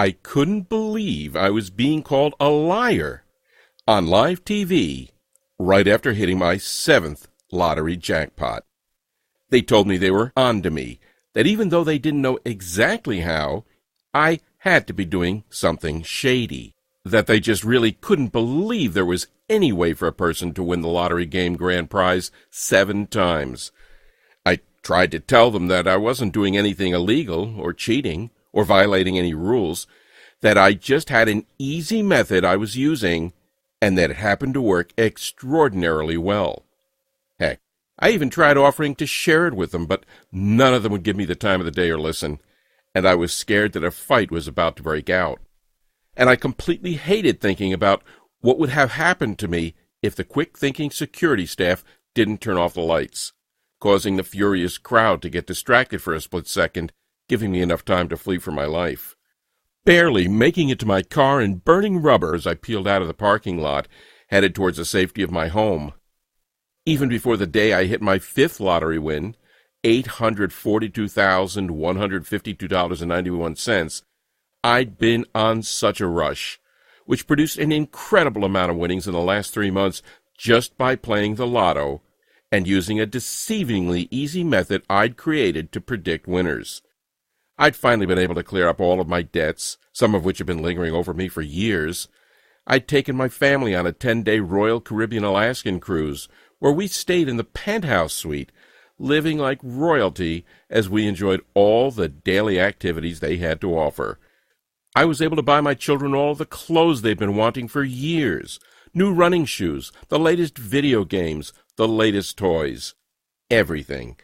I couldn't believe I was being called a liar on live TV right after hitting my 7th lottery jackpot. They told me they were on to me, that even though they didn't know exactly how, I had to be doing something shady, that they just really couldn't believe there was any way for a person to win the lottery game grand prize 7 times. I tried to tell them that I wasn't doing anything illegal or cheating or violating any rules, that I just had an easy method I was using, and that it happened to work extraordinarily well. Heck, I even tried offering to share it with them, but none of them would give me the time of the day or listen, and I was scared that a fight was about to break out. And I completely hated thinking about what would have happened to me if the quick-thinking security staff didn't turn off the lights, causing the furious crowd to get distracted for a split second, giving me enough time to flee for my life. Barely making it to my car and burning rubber as I peeled out of the parking lot, headed towards the safety of my home. Even before the day I hit my 5th lottery win, $842,152.91, I'd been on such a rush, which produced an incredible amount of winnings in the last 3 months just by playing the lotto and using a deceivingly easy method I'd created to predict winners. I'd finally been able to clear up all of my debts, some of which had been lingering over me for years. I'd taken my family on a 10-day Royal Caribbean Alaskan cruise, where we stayed in the penthouse suite, living like royalty as we enjoyed all the daily activities they had to offer. I was able to buy my children all the clothes they've been wanting for years, new running shoes, the latest video games, the latest toys, everything.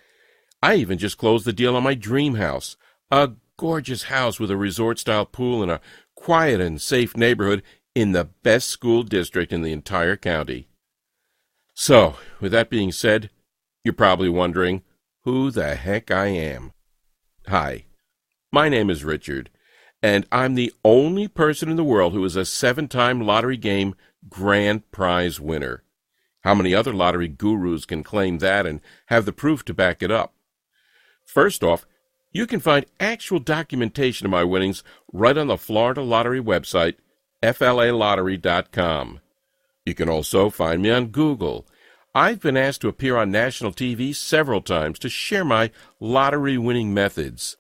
I even just closed the deal on my dream house, a gorgeous house with a resort-style pool in a quiet and safe neighborhood in the best school district in the entire county. So, with that being said, you're probably wondering who the heck I am. Hi, my name is Richard, and I'm the only person in the world who is a 7-time lottery game grand prize winner. How many other lottery gurus can claim that and have the proof to back it up? First off, you can find actual documentation of my winnings right on the Florida Lottery website, flalottery.com. You can also find me on Google. I've been asked to appear on national TV several times to share my lottery-winning methods.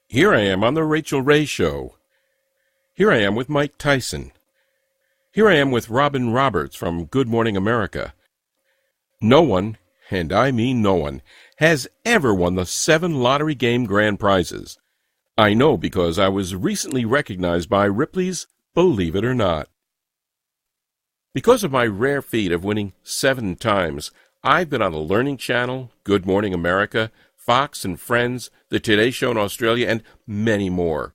Here I am on The Rachael Ray Show. Here I am with Mike Tyson. Here I am with Robin Roberts from Good Morning America. No one, and I mean no one, has ever won the 7 lottery game grand prizes. I know because I was recently recognized by Ripley's Believe It or Not. Because of my rare feat of winning 7 times, I've been on the Learning Channel, Good Morning America, Fox and Friends, The Today Show in Australia, and many more.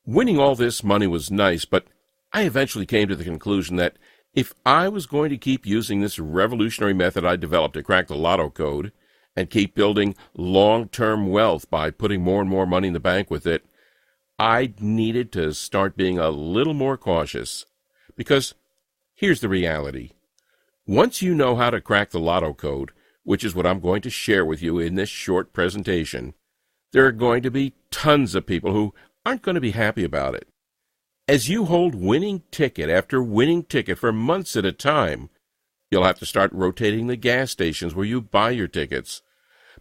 Winning all this money was nice, but I eventually came to the conclusion that if I was going to keep using this revolutionary method I developed to crack the lotto code, and keep building long-term wealth by putting more and more money in the bank with it, I needed to start being a little more cautious. Because here's the reality. Once you know how to crack the lotto code, which is what I'm going to share with you in this short presentation, there are going to be tons of people who aren't going to be happy about it. As you hold winning ticket after winning ticket for months at a time, you'll have to start rotating the gas stations where you buy your tickets,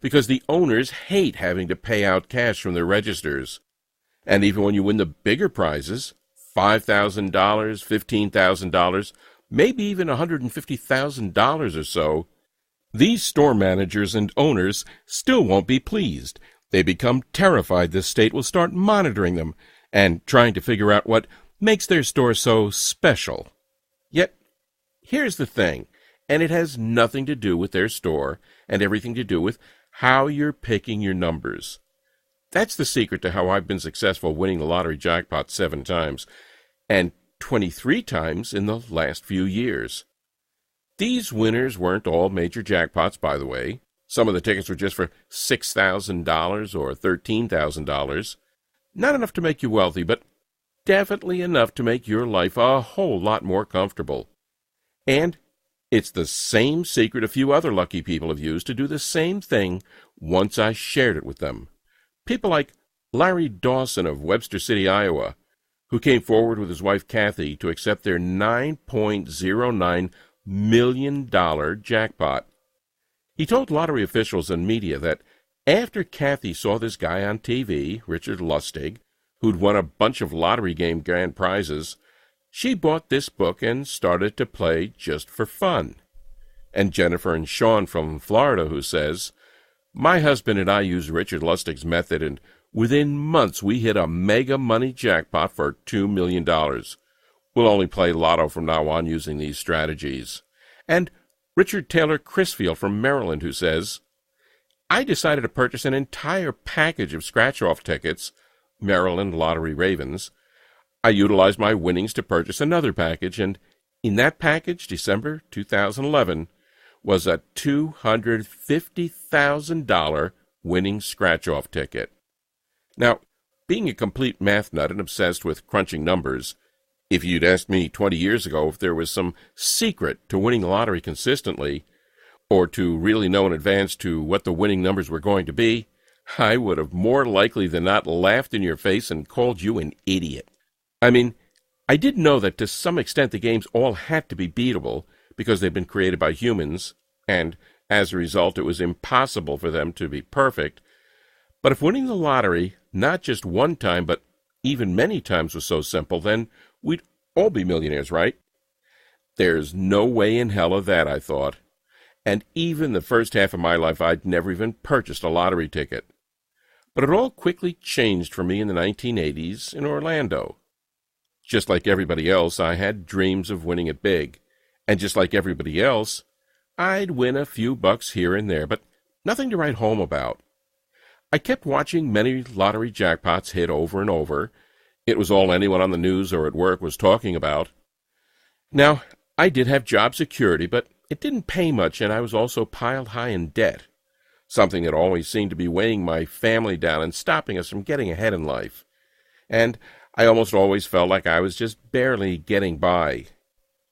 because the owners hate having to pay out cash from their registers. And even when you win the bigger prizes, $5,000, $15,000, maybe even $150,000 or so, these store managers and owners still won't be pleased. They become terrified the state will start monitoring them and trying to figure out what makes their store so special. Yet, here's the thing, and it has nothing to do with their store and everything to do with how you're picking your numbers. That's the secret to how I've been successful winning the lottery jackpot 7 times, and 23 times in the last few years. These winners weren't all major jackpots, by the way. Some of the tickets were just for $6,000 or $13,000. Not enough to make you wealthy, but definitely enough to make your life a whole lot more comfortable. And it's the same secret a few other lucky people have used to do the same thing once I shared it with them. People like Larry Dawson of Webster City, Iowa, who came forward with his wife Kathy to accept their $9.09 million jackpot. He told lottery officials and media that after Kathy saw this guy on TV, Richard Lustig, who'd won a bunch of lottery game grand prizes, she bought this book and started to play just for fun. And Jennifer and Sean from Florida, who says, "My husband and I used Richard Lustig's method, and within months we hit a mega money jackpot for $2 million. We'll only play lotto from now on using these strategies." And Richard Taylor Crisfield from Maryland, who says, "I decided to purchase an entire package of scratch-off tickets, Maryland Lottery Ravens. I utilized my winnings to purchase another package, and in that package, December 2011, was a $250,000 winning scratch-off ticket." Now, being a complete math nut and obsessed with crunching numbers, if you'd asked me 20 years ago if there was some secret to winning the lottery consistently, or to really know in advance to what the winning numbers were going to be, I would have more likely than not laughed in your face and called you an idiot. I mean, I did know that to some extent the games all had to be beatable because they'd been created by humans, and as a result it was impossible for them to be perfect. But if winning the lottery, not just one time, but even many times was so simple, then we'd all be millionaires, right? There's no way in hell of that, I thought. And even the first half of my life, I'd never even purchased a lottery ticket. But it all quickly changed for me in the 1980s in Orlando. Just like everybody else, I had dreams of winning it big. And just like everybody else, I'd win a few bucks here and there, but nothing to write home about. I kept watching many lottery jackpots hit over and over. It was all anyone on the news or at work was talking about. Now, I did have job security, but it didn't pay much, and I was also piled high in debt, something that always seemed to be weighing my family down and stopping us from getting ahead in life. And I almost always felt like I was just barely getting by.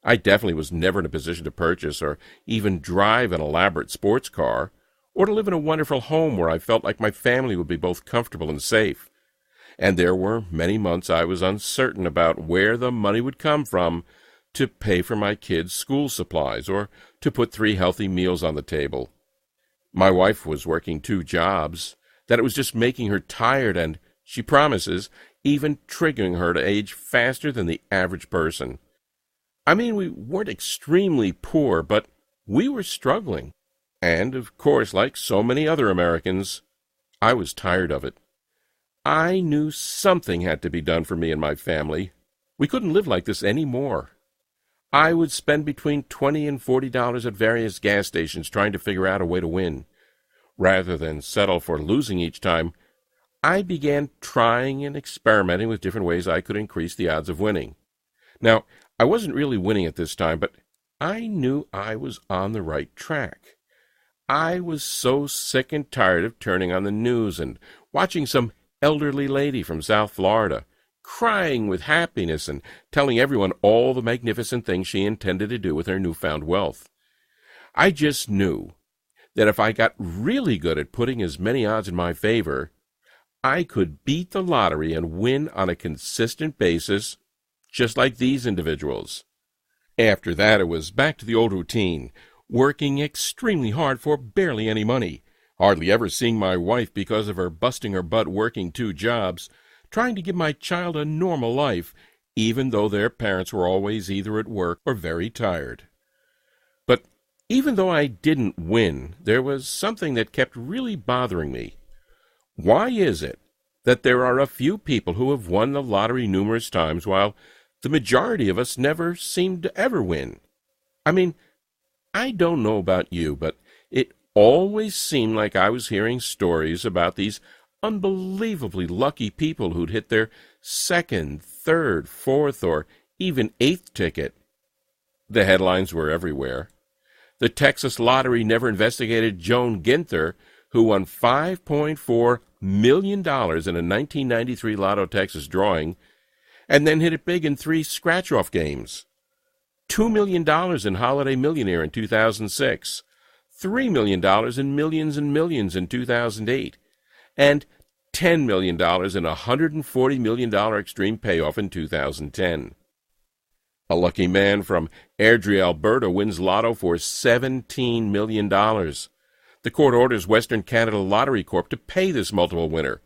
I definitely was never in a position to purchase or even drive an elaborate sports car, or to live in a wonderful home where I felt like my family would be both comfortable and safe. And there were many months I was uncertain about where the money would come from to pay for my kids' school supplies or to put 3 healthy meals on the table. My wife was working 2 jobs, that it was just making her tired and, she promises, even triggering her to age faster than the average person. I mean, we weren't extremely poor, but we were struggling. And, of course, like so many other Americans, I was tired of it. I knew something had to be done for me and my family. We couldn't live like this anymore. I would spend between $20 and $40 at various gas stations trying to figure out a way to win. Rather than settle for losing each time, I began trying and experimenting with different ways I could increase the odds of winning. Now, I wasn't really winning at this time, but I knew I was on the right track. I was so sick and tired of turning on the news and watching some elderly lady from South Florida crying with happiness and telling everyone all the magnificent things she intended to do with her newfound wealth. I just knew that if I got really good at putting as many odds in my favor, I could beat the lottery and win on a consistent basis, just like these individuals. After that, it was back to the old routine, working extremely hard for barely any money, hardly ever seeing my wife because of her busting her butt working 2 jobs, trying to give my child a normal life, even though their parents were always either at work or very tired. But even though I didn't win, there was something that kept really bothering me. Why is it that there are a few people who have won the lottery numerous times while the majority of us never seem to ever win? I mean, I don't know about you, but it always seemed like I was hearing stories about these unbelievably lucky people who'd hit their 2nd, 3rd, 4th, or even 8th ticket. The headlines were everywhere. The Texas Lottery never investigated Joan Ginther, who won $5.4 million in a 1993 Lotto Texas drawing, and then hit it big in 3 scratch-off games. $2 million in Holiday Millionaire in 2006, $3 million in Millions and Millions in 2008, and $10 million and a $140 million extreme payoff in 2010. A lucky man from Airdrie, Alberta wins lotto for $17 million. The court orders Western Canada Lottery Corp to pay this multiple winner.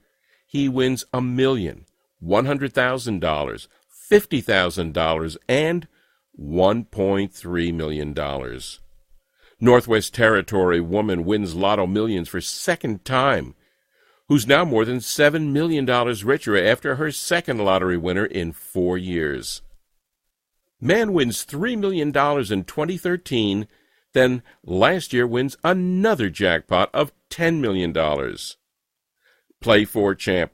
He wins $1 million, $100,000, $50,000, and $1.3 million. Northwest Territory woman wins lotto millions for second time, who's now more than $7 million richer after her second lottery winner in 4 years. Man wins $3 million in 2013, then last year wins another jackpot of $10 million. Play 4 champ,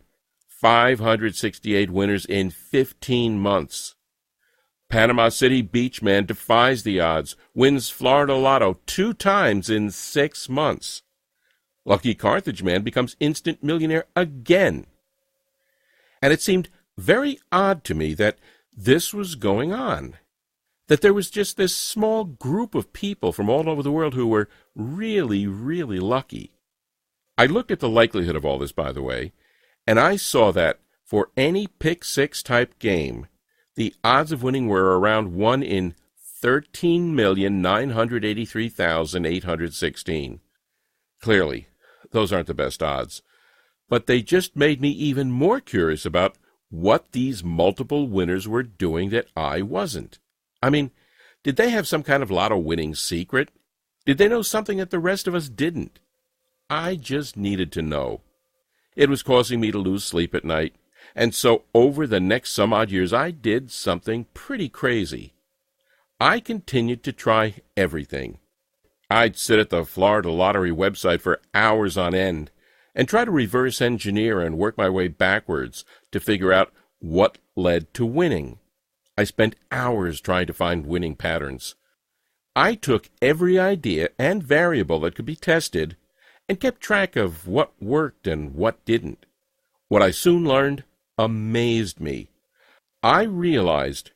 568 winners in 15 months. Panama City Beach man defies the odds, wins Florida Lotto 2 times in 6 months. Lucky Carthage man becomes instant millionaire again. And it seemed very odd to me that this was going on, that there was just this small group of people from all over the world who were really, really lucky. I looked at the likelihood of all this, by the way, and I saw that for any pick-6 type game, the odds of winning were around 1 in 13,983,816. Clearly, those aren't the best odds, but they just made me even more curious about what these multiple winners were doing that I wasn't. I mean, did they have some kind of lotto winning secret? Did they know something that the rest of us didn't? I just needed to know. It was causing me to lose sleep at night, and so over the next some odd years I did something pretty crazy. I continued to try everything. I'd sit at the Florida Lottery website for hours on end and try to reverse engineer and work my way backwards to figure out what led to winning. I spent hours trying to find winning patterns. I took every idea and variable that could be tested and kept track of what worked and what didn't. What I soon learned amazed me. I realized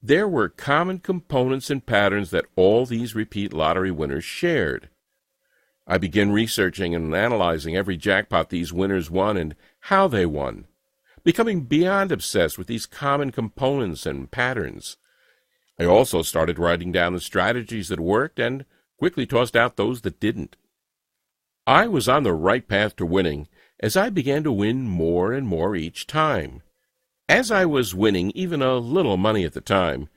there were common components and patterns that all these repeat lottery winners shared. I began researching and analyzing every jackpot these winners won and how they won, becoming beyond obsessed with these common components and patterns. I also started writing down the strategies that worked and quickly tossed out those that didn't. I was on the right path to winning as I began to win more and more each time. As I was winning even a little money at the time,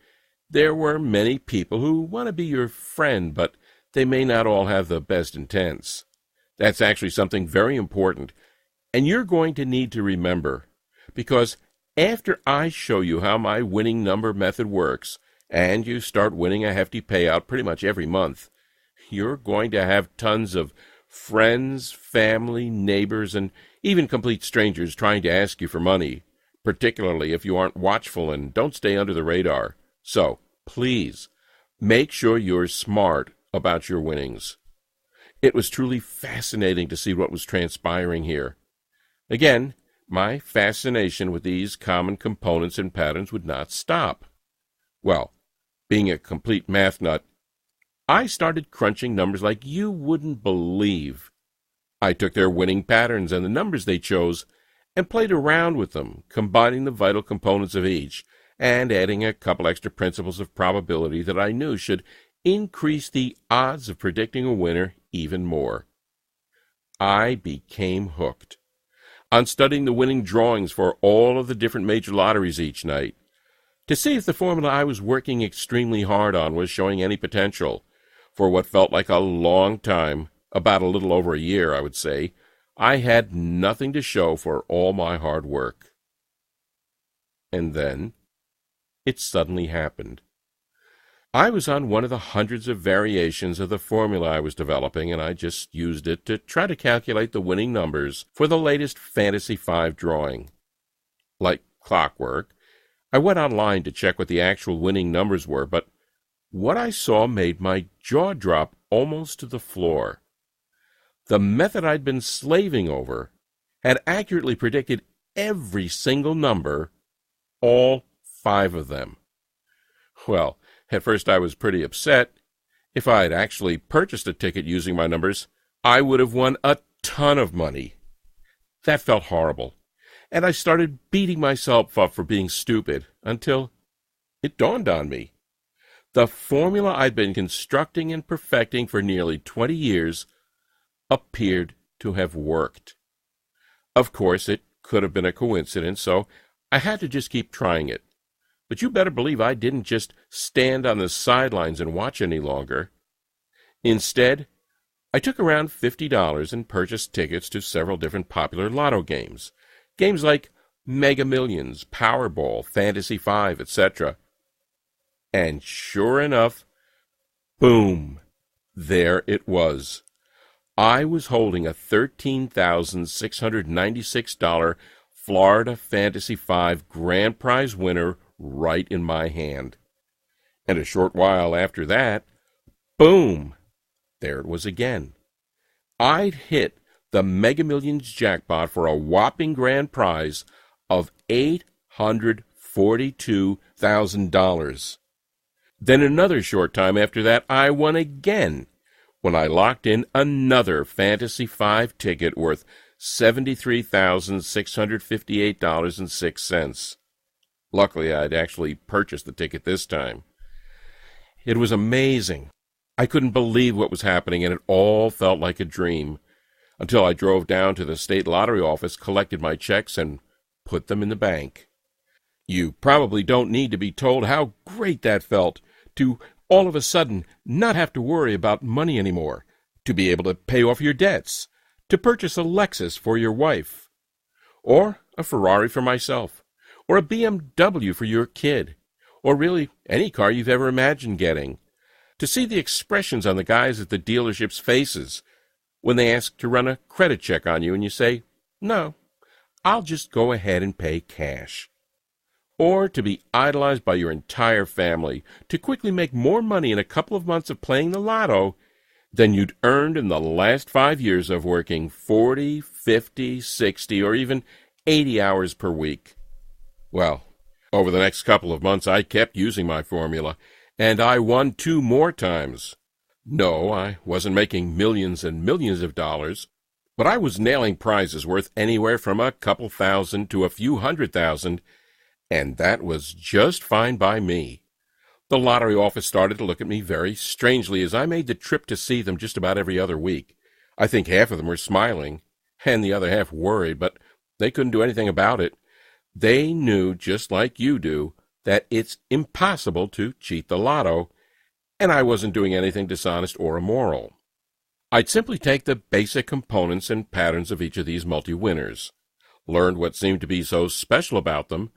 there were many people who want to be your friend, but they may not all have the best intents. That's actually something very important, and you're going to need to remember, because after I show you how my winning number method works, and you start winning a hefty payout pretty much every month, you're going to have tons of friends, family, neighbors, and even complete strangers trying to ask you for money, particularly if you aren't watchful and don't stay under the radar. So, please, make sure you're smart about your winnings. It was truly fascinating to see what was transpiring here. Again, my fascination with these common components and patterns would not stop. Well, being a complete math nut, I started crunching numbers like you wouldn't believe. I took their winning patterns and the numbers they chose and played around with them, combining the vital components of each and adding a couple extra principles of probability that I knew should increase the odds of predicting a winner even more. I became hooked on studying the winning drawings for all of the different major lotteries each night to see if the formula I was working extremely hard on was showing any potential. For what felt like a long time, about a little over a year, I would say, I had nothing to show for all my hard work. And then it suddenly happened. I was on one of the hundreds of variations of the formula I was developing, and I just used it to try to calculate the winning numbers for the latest Fantasy 5 drawing. Like clockwork, I went online to check what the actual winning numbers were, but what I saw made my jaw drop almost to the floor. The method I'd been slaving over had accurately predicted every single number, all 5 of them. Well, at first I was pretty upset. If I had actually purchased a ticket using my numbers, I would have won a ton of money. That felt horrible, and I started beating myself up for being stupid until it dawned on me. The formula I'd been constructing and perfecting for nearly 20 years appeared to have worked. Of course, it could have been a coincidence, so I had to just keep trying it. But you better believe I didn't just stand on the sidelines and watch any longer. Instead, I took around $50 and purchased tickets to several different popular lotto games. Games like Mega Millions, Powerball, Fantasy 5, etc. And sure enough, boom, there it was. I was holding a $13,696 Florida Fantasy 5 grand prize winner right in my hand. And a short while after that, boom, there it was again. I'd hit the Mega Millions jackpot for a whopping grand prize of $842,000. Then another short time after that, I won again when I locked in another Fantasy 5 ticket worth $73,658.06. Luckily, I'd actually purchased the ticket this time. It was amazing. I couldn't believe what was happening, and it all felt like a dream, until I drove down to the state lottery office, collected my checks, and put them in the bank. You probably don't need to be told how great that felt, to all of a sudden not have to worry about money anymore, to be able to pay off your debts, to purchase a Lexus for your wife, or a Ferrari for myself, or a BMW for your kid, or really any car you've ever imagined getting. To see the expressions on the guys at the dealership's faces when they ask to run a credit check on you and you say, "No, I'll just go ahead and pay cash." Or to be idolized by your entire family, to quickly make more money in a couple of months of playing the lotto than you'd earned in the last 5 years of working 40, 50, 60, or even 80 hours per week. Well, over the next couple of months I kept using my formula, and I won 2 more times. No, I wasn't making millions and millions of dollars, but I was nailing prizes worth anywhere from a couple thousand to a few $100,000, and that was just fine by me. The lottery office started to look at me very strangely as I made the trip to see them just about every other week. I think half of them were smiling, and the other half worried, but they couldn't do anything about it. They knew, just like you do, that it's impossible to cheat the lotto, and I wasn't doing anything dishonest or immoral. I'd simply take the basic components and patterns of each of these multi-winners, learned what seemed to be so special about them,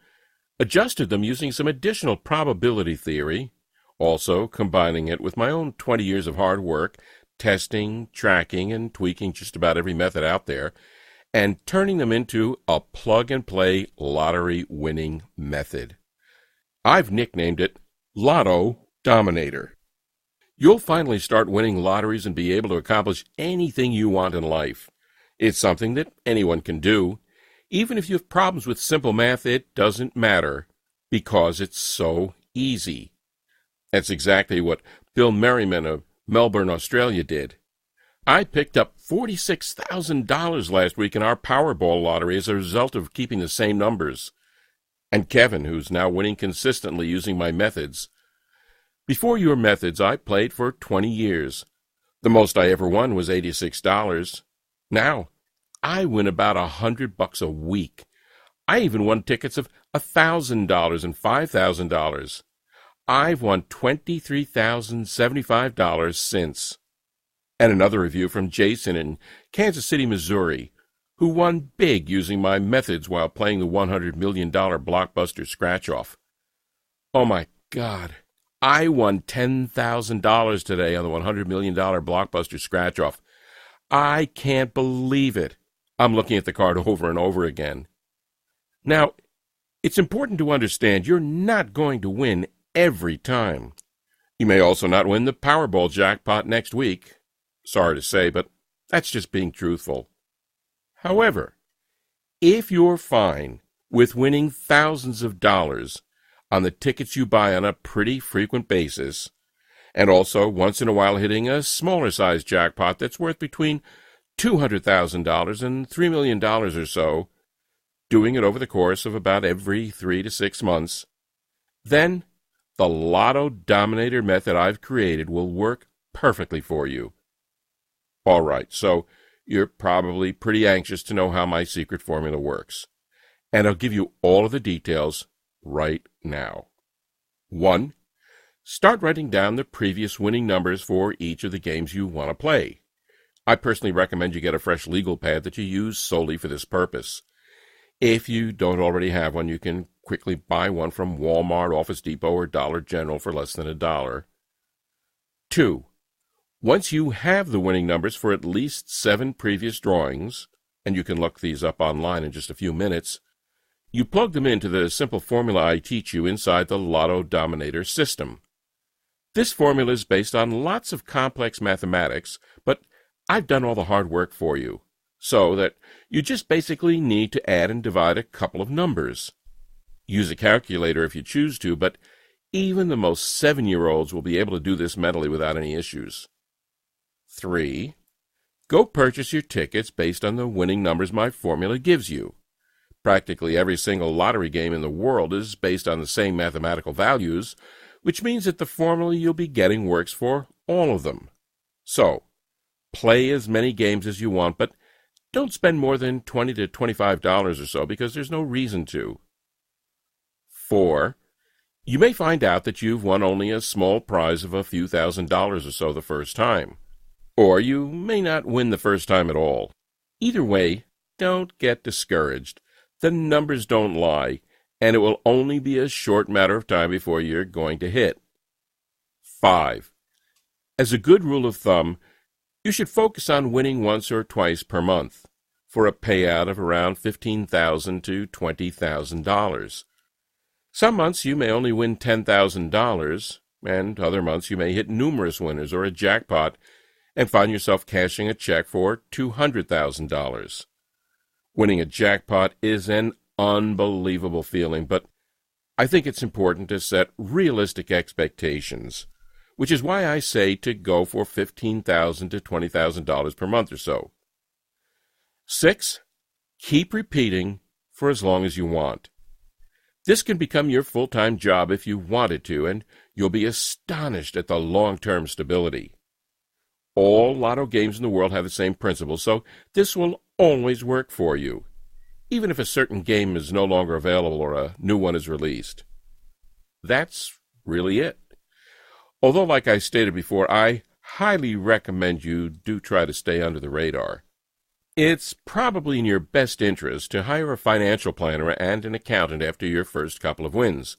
adjusted them using some additional probability theory, also combining it with my own 20 years of hard work, testing, tracking, and tweaking just about every method out there, and turning them into a plug-and-play lottery-winning method. I've nicknamed it Lotto Dominator. You'll finally start winning lotteries and be able to accomplish anything you want in life. It's something that anyone can do. Even if you have problems with simple math, it doesn't matter, because it's so easy. That's exactly what Bill Merriman of Melbourne, Australia did. I picked up $46,000 last week in our Powerball lottery as a result of keeping the same numbers. And Kevin, who's now winning consistently using my methods. Before your methods, I played for 20 years. The most I ever won was $86. Now, I win about $100 a week. I even won tickets of $1,000 and $5,000. I've won $23,075 since. And another review from Jason in Kansas City, Missouri, who won big using my methods while playing the $100 million blockbuster scratch-off. Oh my God, I won $10,000 today on the $100 million blockbuster scratch-off. I can't believe it. I'm looking at the card over and over again. Now, it's important to understand you're not going to win every time. You may also not win the Powerball jackpot next week. Sorry to say, but that's just being truthful. However, if you're fine with winning thousands of dollars on the tickets you buy on a pretty frequent basis, and also once in a while hitting a smaller size jackpot that's worth between $200,000 and $3 million or so, doing it over the course of about every 3 to 6 months, then the Lotto Dominator method I've created will work perfectly for you. All right, so you're probably pretty anxious to know how my secret formula works, and I'll give you all of the details right now. 1. Start writing down the previous winning numbers for each of the games you want to play. I personally recommend you get a fresh legal pad that you use solely for this purpose. If you don't already have one, you can quickly buy one from Walmart, Office Depot, or Dollar General for less than $1. 2. Once you have the winning numbers for at least 7 previous drawings, and you can look these up online in just a few minutes, you plug them into the simple formula I teach you inside the Lotto Dominator system. This formula is based on lots of complex mathematics, but I've done all the hard work for you, so that you just basically need to add and divide a couple of numbers. Use a calculator if you choose to, but even the most 7-year-olds will be able to do this mentally without any issues. 3. Go purchase your tickets based on the winning numbers my formula gives you. Practically every single lottery game in the world is based on the same mathematical values, which means that the formula you'll be getting works for all of them. So, play as many games as you want, but don't spend more than $20 to $25 or so, because there's no reason to. 4. You may find out that you've won only a small prize of a few $1,000s or so the first time. Or you may not win the first time at all. Either way, don't get discouraged. The numbers don't lie, and it will only be a short matter of time before you're going to hit. 5. As a good rule of thumb, you should focus on winning once or twice per month, for a payout of around $15,000 to $20,000. Some months you may only win $10,000, and other months you may hit numerous winners or a jackpot and find yourself cashing a check for $200,000. Winning a jackpot is an unbelievable feeling, but I think it's important to set realistic expectations, which is why I say to go for $15,000 to $20,000 per month or so. 6. Keep repeating for as long as you want. This can become your full-time job if you wanted to, and you'll be astonished at the long-term stability. All lotto games in the world have the same principle, so this will always work for you, even if a certain game is no longer available or a new one is released. That's really it. Although, like I stated before, I highly recommend you do try to stay under the radar. It's probably in your best interest to hire a financial planner and an accountant after your first couple of wins.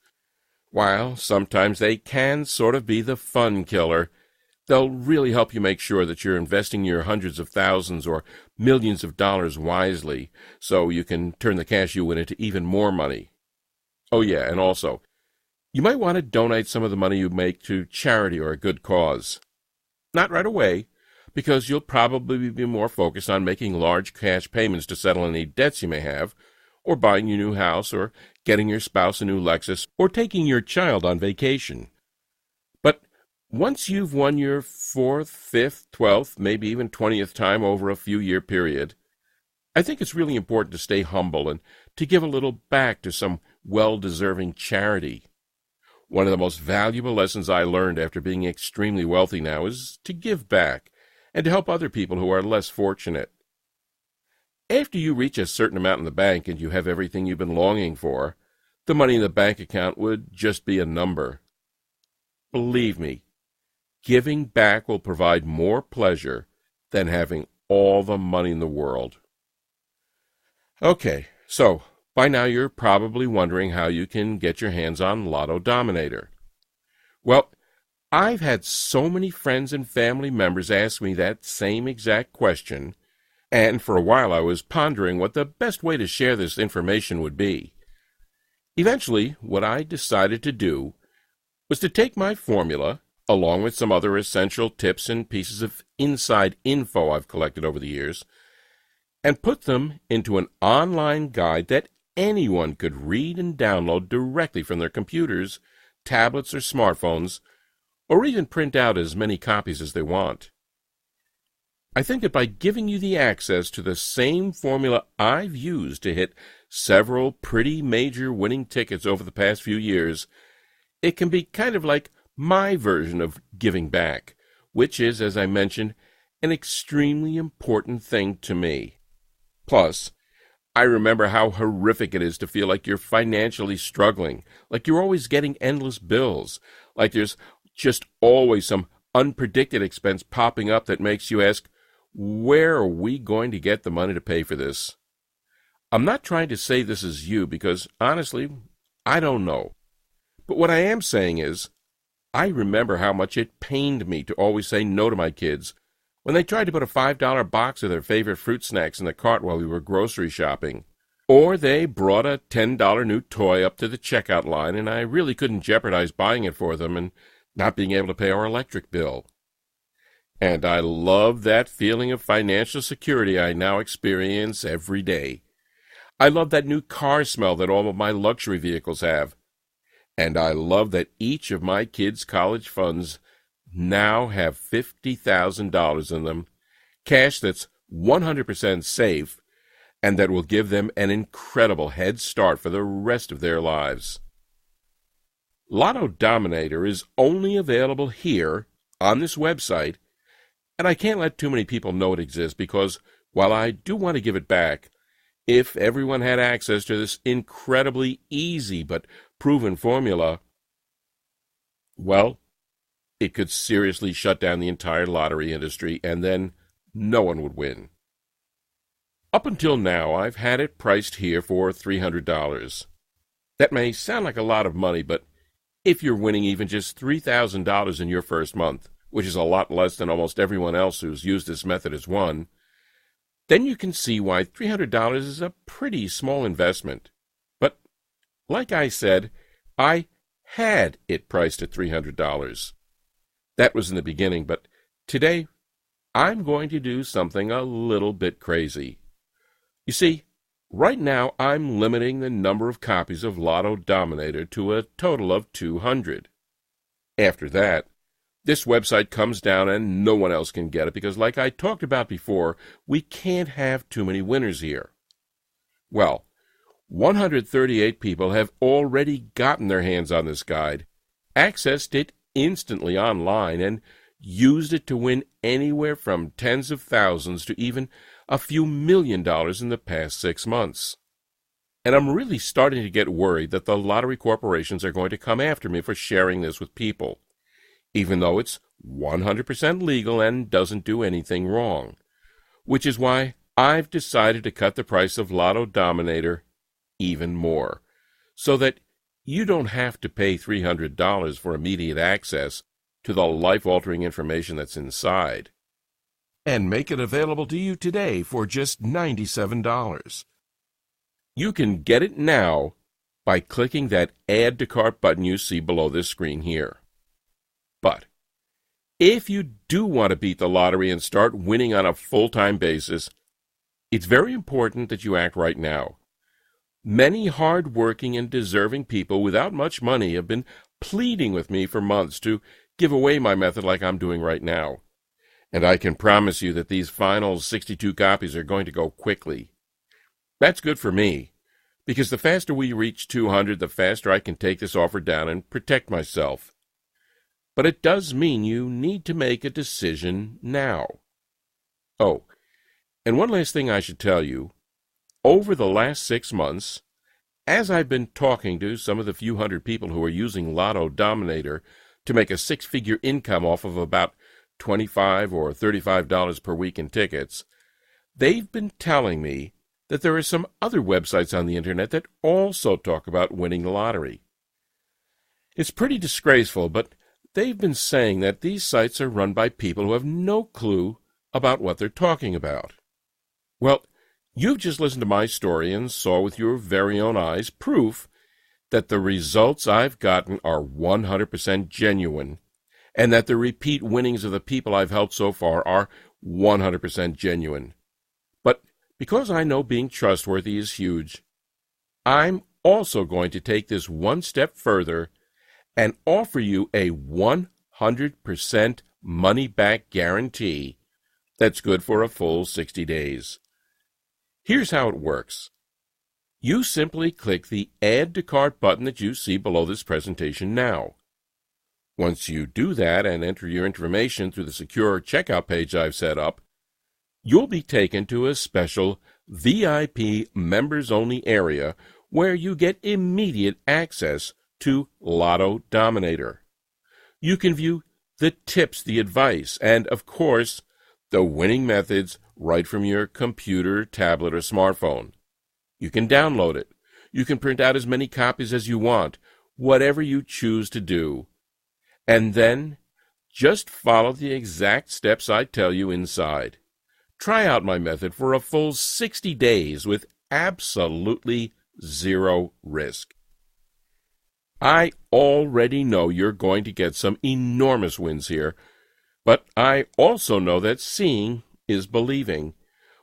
While sometimes they can sort of be the fun killer, they'll really help you make sure that you're investing your hundreds of thousands or millions of dollars wisely, so you can turn the cash you win into even more money. Oh yeah, and also, you might want to donate some of the money you make to charity or a good cause. Not right away, because you'll probably be more focused on making large cash payments to settle any debts you may have, or buying your new house, or getting your spouse a new Lexus, or taking your child on vacation. But once you've won your 4th, 5th, 12th, maybe even 20th time over a few-year period, I think it's really important to stay humble and to give a little back to some well-deserving charity. One of the most valuable lessons I learned after being extremely wealthy now is to give back and to help other people who are less fortunate. After you reach a certain amount in the bank and you have everything you've been longing for, the money in the bank account would just be a number. Believe me, giving back will provide more pleasure than having all the money in the world. Okay, so by now you're probably wondering how you can get your hands on Lotto Dominator. Well, I've had so many friends and family members ask me that same exact question, and for a while I was pondering what the best way to share this information would be. Eventually, what I decided to do was to take my formula, along with some other essential tips and pieces of inside info I've collected over the years, and put them into an online guide that anyone could read and download directly from their computers, tablets, or smartphones, or even print out as many copies as they want. I think that by giving you the access to the same formula I've used to hit several pretty major winning tickets over the past few years, it can be kind of like my version of giving back, which is, as I mentioned, an extremely important thing to me. Plus, I remember how horrific it is to feel like you're financially struggling, like you're always getting endless bills, like there's just always some unpredicted expense popping up that makes you ask, where are we going to get the money to pay for this? I'm not trying to say this is you because, honestly, I don't know. But what I am saying is, I remember how much it pained me to always say no to my kids when they tried to put a $5 box of their favorite fruit snacks in the cart while we were grocery shopping. Or they brought a $10 new toy up to the checkout line and I really couldn't jeopardize buying it for them and not being able to pay our electric bill. And I love that feeling of financial security I now experience every day. I love that new car smell that all of my luxury vehicles have. And I love that each of my kids' college funds now have $50,000 in them, cash that's 100% safe, and that will give them an incredible head start for the rest of their lives. Lotto Dominator is only available here on this website, and I can't let too many people know it exists because while I do want to give it back, if everyone had access to this incredibly easy but proven formula, well, it could seriously shut down the entire lottery industry, and then no one would win. Up until now, I've had it priced here for $300. That may sound like a lot of money, but if you're winning even just $3,000 in your first month, which is a lot less than almost everyone else who's used this method has won, then you can see why $300 is a pretty small investment. But, like I said, I had it priced at $300. That was in the beginning, but today I'm going to do something a little bit crazy. You see, right now I'm limiting the number of copies of Lotto Dominator to a total of 200. After that, this website comes down and no one else can get it because, like I talked about before, we can't have too many winners here. Well, 138 people have already gotten their hands on this guide, accessed it instantly online, and used it to win anywhere from tens of thousands to even a few $1 million in the past 6 months. And I'm really starting to get worried that the lottery corporations are going to come after me for sharing this with people, even though it's 100% legal and doesn't do anything wrong, which is why I've decided to cut the price of Lotto Dominator even more, so that you don't have to pay $300 for immediate access to the life-altering information that's inside. And make it available to you today for just $97. You can get it now by clicking that Add to Cart button you see below this screen here. But if you do want to beat the lottery and start winning on a full-time basis, it's very important that you act right now. Many hard-working and deserving people without much money have been pleading with me for months to give away my method like I'm doing right now. And I can promise you that these final 62 copies are going to go quickly. That's good for me, because the faster we reach 200, the faster I can take this offer down and protect myself. But it does mean you need to make a decision now. Oh, and one last thing I should tell you. Over the last 6 months, as I've been talking to some of the few hundred people who are using Lotto Dominator to make a 6-figure income off of about $25 or $35 per week in tickets, they've been telling me that there are some other websites on the internet that also talk about winning the lottery. It's pretty disgraceful, but they've been saying that these sites are run by people who have no clue about what they're talking about. Well, you've just listened to my story and saw with your very own eyes proof that the results I've gotten are 100% genuine, and that the repeat winnings of the people I've helped so far are 100% genuine. But because I know being trustworthy is huge, I'm also going to take this one step further and offer you a 100% money-back guarantee that's good for a full 60 days. Here's how it works. You simply click the Add to Cart button that you see below this presentation now. Once you do that and enter your information through the secure checkout page I've set up, you'll be taken to a special VIP members-only area where you get immediate access to Lotto Dominator. You can view the tips, the advice, and, of course, the winning methods right from your computer, tablet, or smartphone. You can download it. You can print out as many copies as you want, whatever you choose to do. And then, just follow the exact steps I tell you inside. Try out my method for a full 60 days with absolutely zero risk. I already know you're going to get some enormous wins here, but I also know that seeing is believing,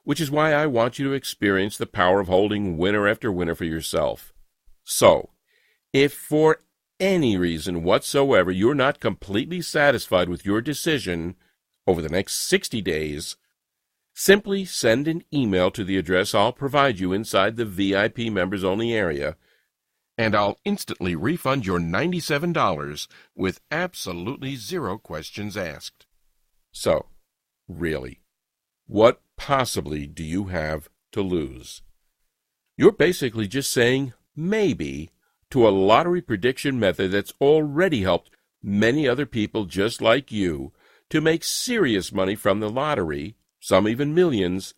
which is why I want you to experience the power of holding winner after winner for yourself. So, if for any reason whatsoever you're not completely satisfied with your decision over the next 60 days, simply send an email to the address I'll provide you inside the VIP members-only area, and I'll instantly refund your $97 with absolutely zero questions asked. So, really, what possibly do you have to lose? You're basically just saying maybe to a lottery prediction method that's already helped many other people just like you to make serious money from the lottery, some even millions,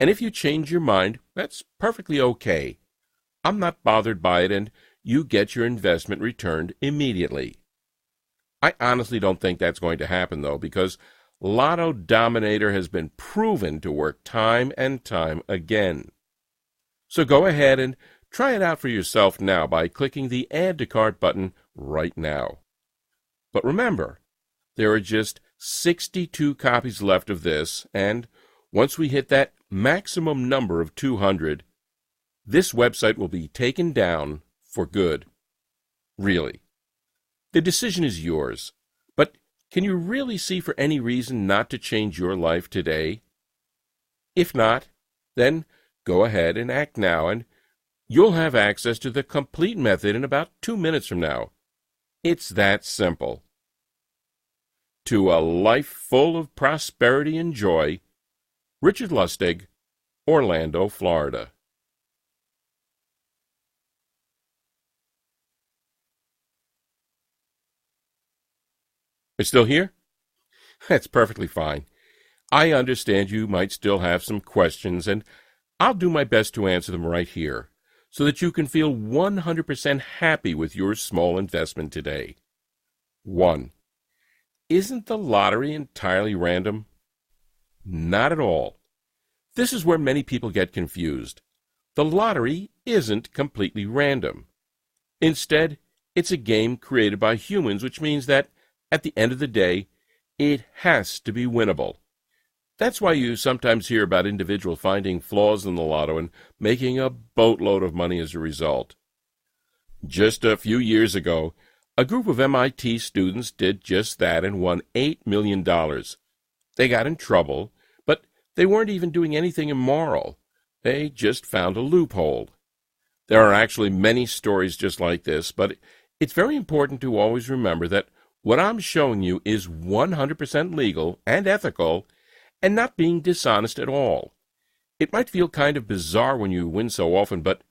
and if you change your mind, that's perfectly okay. I'm not bothered by it, and you get your investment returned immediately. I honestly don't think that's going to happen, though, because Lotto Dominator has been proven to work time and time again. So go ahead and try it out for yourself now by clicking the Add to Cart button right now. But remember, there are just 62 copies left of this, and once we hit that maximum number of 200, this website will be taken down for good. Really. The decision is yours, but can you really see for any reason not to change your life today? If not, then go ahead and act now, and you'll have access to the complete method in about 2 minutes from now. It's that simple. To a life full of prosperity and joy, Richard Lustig, Orlando, Florida. You're still here? That's perfectly fine. I understand you might still have some questions, and I'll do my best to answer them right here, so that you can feel 100% happy with your small investment today. 1. Isn't the lottery entirely random? Not at all. This is where many people get confused. The lottery isn't completely random. Instead, it's a game created by humans, which means that, at the end of the day, it has to be winnable. That's why you sometimes hear about individuals finding flaws in the lotto and making a boatload of money as a result. Just a few years ago, a group of MIT students did just that and won $8 million. They got in trouble, but they weren't even doing anything immoral. They just found a loophole. There are actually many stories just like this, but it's very important to always remember that what I'm showing you is 100% legal and ethical and not being dishonest at all. It might feel kind of bizarre when you win so often, but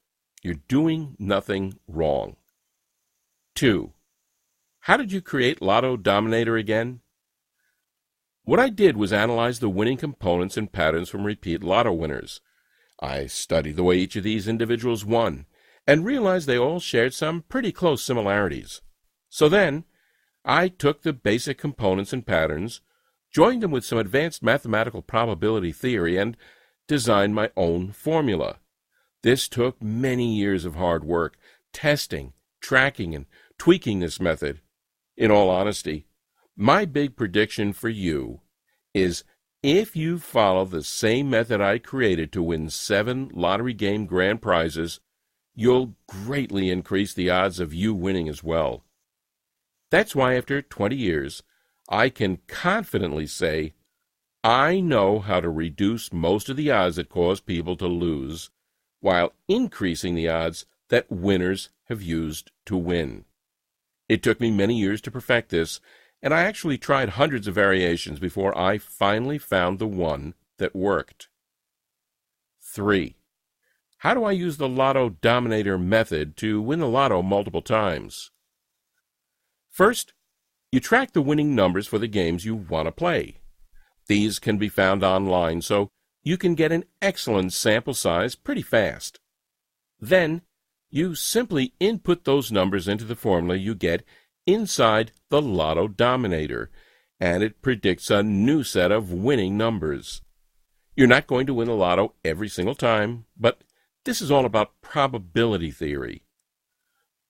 you're doing nothing wrong. 2. How did you create Lotto Dominator again? What I did was analyze the winning components and patterns from repeat lotto winners. I studied the way each of these individuals won and realized they all shared some pretty close similarities. So then, I took the basic components and patterns, joined them with some advanced mathematical probability theory, and designed my own formula. This took many years of hard work, testing, tracking, and tweaking this method. In all honesty, my big prediction for you is if you follow the same method I created to win 7 lottery game grand prizes, you'll greatly increase the odds of you winning as well. That's why after 20 years, I can confidently say I know how to reduce most of the odds that cause people to lose, while increasing the odds that winners have used to win. It took me many years to perfect this, and I actually tried hundreds of variations before I finally found the one that worked. 3. How do I use the Lotto Dominator method to win the lotto multiple times? First, you track the winning numbers for the games you want to play. These can be found online, so you can get an excellent sample size pretty fast. Then, you simply input those numbers into the formula you get inside the Lotto Dominator, and it predicts a new set of winning numbers. You're not going to win the lotto every single time, but this is all about probability theory.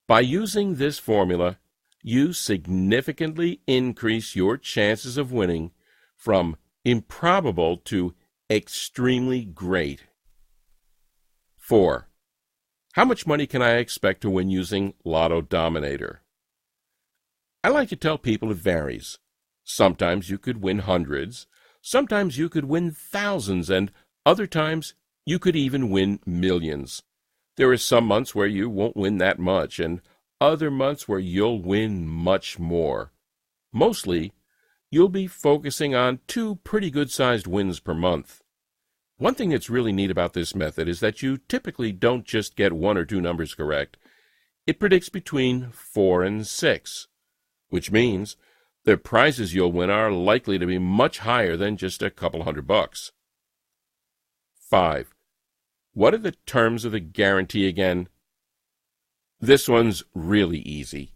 By using this formula, you significantly increase your chances of winning from improbable to extremely great. 4. How much money can I expect to win using Lotto Dominator? I like to tell people it varies. Sometimes you could win hundreds, sometimes you could win thousands, and other times you could even win millions. There are some months where you won't win that much, and other months where you'll win much more. Mostly, you'll be focusing on 2 pretty good-sized wins per month. One thing that's really neat about this method is that you typically don't just get 1 or 2 numbers correct. It predicts between 4 and 6, which means the prizes you'll win are likely to be much higher than just a couple $100. 5. What are the terms of the guarantee again? This one's really easy.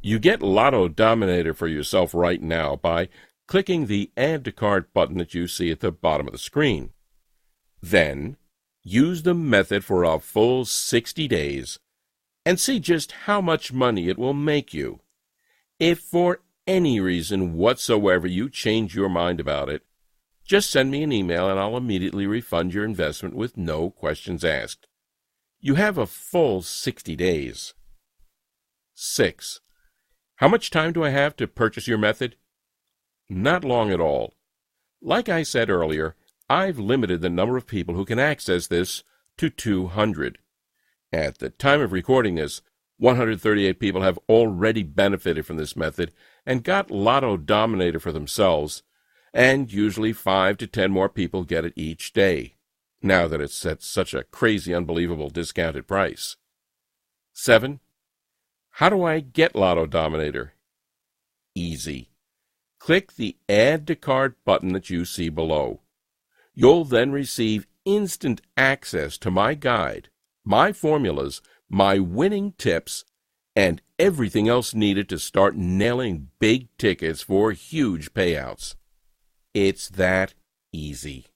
You get Lotto Dominator for yourself right now by clicking the Add to Cart button that you see at the bottom of the screen. Then, use the method for a full 60 days and see just how much money it will make you. If for any reason whatsoever you change your mind about it, just send me an email and I'll immediately refund your investment with no questions asked. You have a full 60 days. 6. How much time do I have to purchase your method? Not long at all. Like I said earlier, I've limited the number of people who can access this to 200. At the time of recording this, 138 people have already benefited from this method and got Lotto Dominator for themselves, and usually 5 to 10 more people get it each day, now that it's at such a crazy, unbelievable discounted price. 7. How do I get Lotto Dominator? Easy. Click the Add to Cart button that you see below. You'll then receive instant access to my guide, my formulas, my winning tips, and everything else needed to start nailing big tickets for huge payouts. It's that easy.